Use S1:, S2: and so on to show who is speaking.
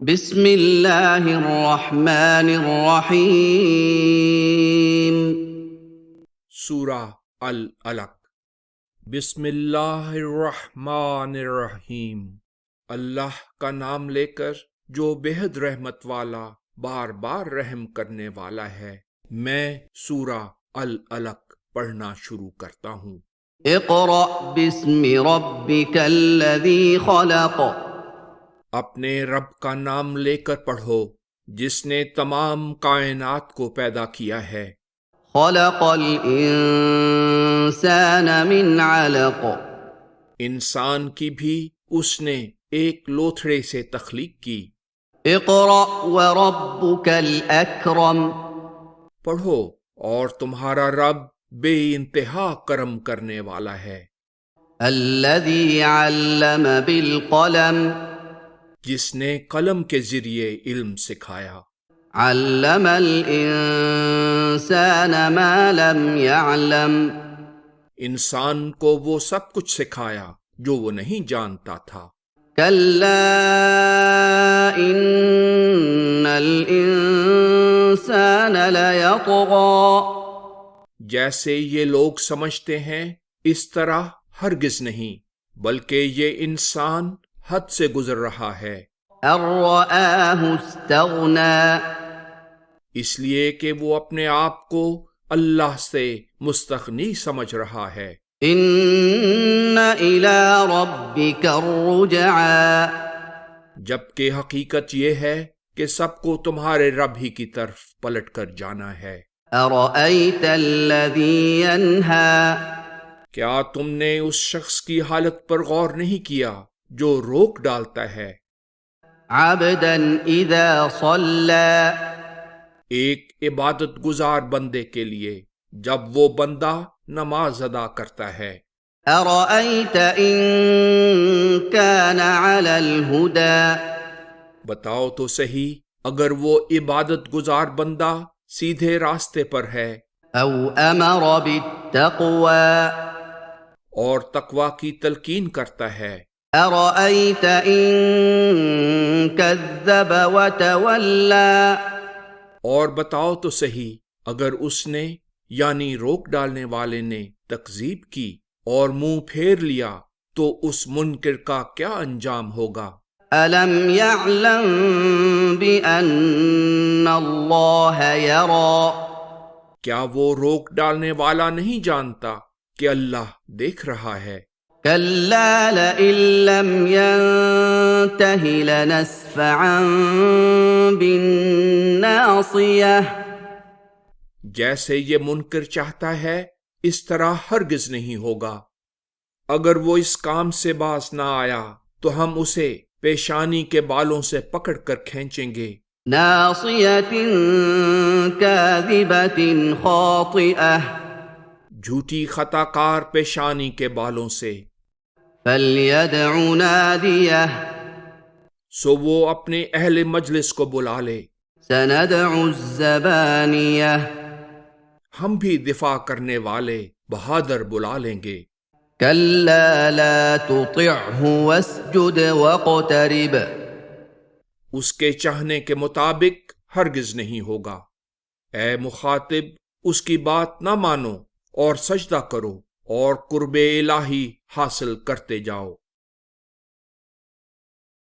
S1: بسم اللہ الرحمن الرحیم۔
S2: سورہ العلق۔ بسم اللہ الرحمن الرحیم، اللہ کا نام لے کر جو بےحد رحمت والا بار بار رحم کرنے والا ہے۔ میں سورہ العلق پڑھنا شروع کرتا ہوں۔
S1: اقرأ بسم ربک الذی خلق۔
S2: اپنے رب کا نام لے کر پڑھو جس نے تمام کائنات کو پیدا کیا ہے۔
S1: خلق الانسان من علق۔
S2: انسان کی بھی اس نے ایک لوتھڑے سے تخلیق کی۔
S1: اقرأ وربک الاکرم۔
S2: پڑھو اور تمہارا رب بے انتہا کرم کرنے والا ہے۔
S1: الذی علم بالقلم۔
S2: جس نے قلم کے ذریعے علم سکھایا۔
S1: علم الانسان ما لم يعلم۔
S2: انسان کو وہ سب کچھ سکھایا جو وہ نہیں جانتا تھا۔
S1: کلا ان الانسان لیطغی۔
S2: جیسے یہ لوگ سمجھتے ہیں اس طرح ہرگز نہیں، بلکہ یہ انسان حد سے گزر رہا ہے۔
S1: ان رآہ استغنی۔
S2: اس لیے کہ وہ اپنے آپ کو اللہ سے مستغنی سمجھ رہا ہے۔
S1: ان الی ربک الرجعی۔
S2: جبکہ حقیقت یہ ہے کہ سب کو تمہارے رب ہی کی طرف پلٹ کر جانا ہے۔
S1: ارأیت الذی ینہی۔
S2: کیا تم نے اس شخص کی حالت پر غور نہیں کیا جو روک ڈالتا ہے؟
S1: عبدا اذا صلی۔
S2: ایک عبادت گزار بندے کے لیے جب وہ بندہ نماز ادا کرتا ہے۔
S1: ارأیت ان کان علی الہدی۔
S2: بتاؤ تو صحیح، اگر وہ عبادت گزار بندہ سیدھے راستے پر ہے
S1: او امر بالتقوی۔
S2: اور تقوی کی تلقین کرتا ہے۔
S1: ارأیت ان کذب وتولی۔
S2: اور بتاؤ تو صحیح، اگر اس نے یعنی روک ڈالنے والے نے تکذیب کی اور منہ پھیر لیا تو اس منکر کا کیا انجام ہوگا؟
S1: الم یعلم بان اللہ یری۔
S2: کیا وہ روک ڈالنے والا نہیں جانتا کہ اللہ دیکھ رہا ہے؟
S1: کلا لئن لم ینتہ لنسفعا بالناصیہ۔
S2: جیسے یہ منکر چاہتا ہے اس طرح ہرگز نہیں ہوگا۔ اگر وہ اس کام سے باز نہ آیا تو ہم اسے پیشانی کے بالوں سے پکڑ کر کھینچیں گے۔
S1: ناصیۃ کاذبۃ خاطئہ۔
S2: جھوٹی خطا کار پیشانی کے بالوں سے۔
S1: فلیدع نادیہ۔
S2: سو وہ اپنے اہل مجلس کو بلا لے۔
S1: سندع الزبانیہ۔
S2: ہم بھی دفاع کرنے والے بہادر بلا لیں گے۔
S1: کلا لا تطعہ واسجد واقترب۔
S2: اس کے چاہنے کے مطابق ہرگز نہیں ہوگا۔ اے مخاطب، اس کی بات نہ مانو اور سجدہ کرو اور قرب الہی حاصل کرتے جاؤ۔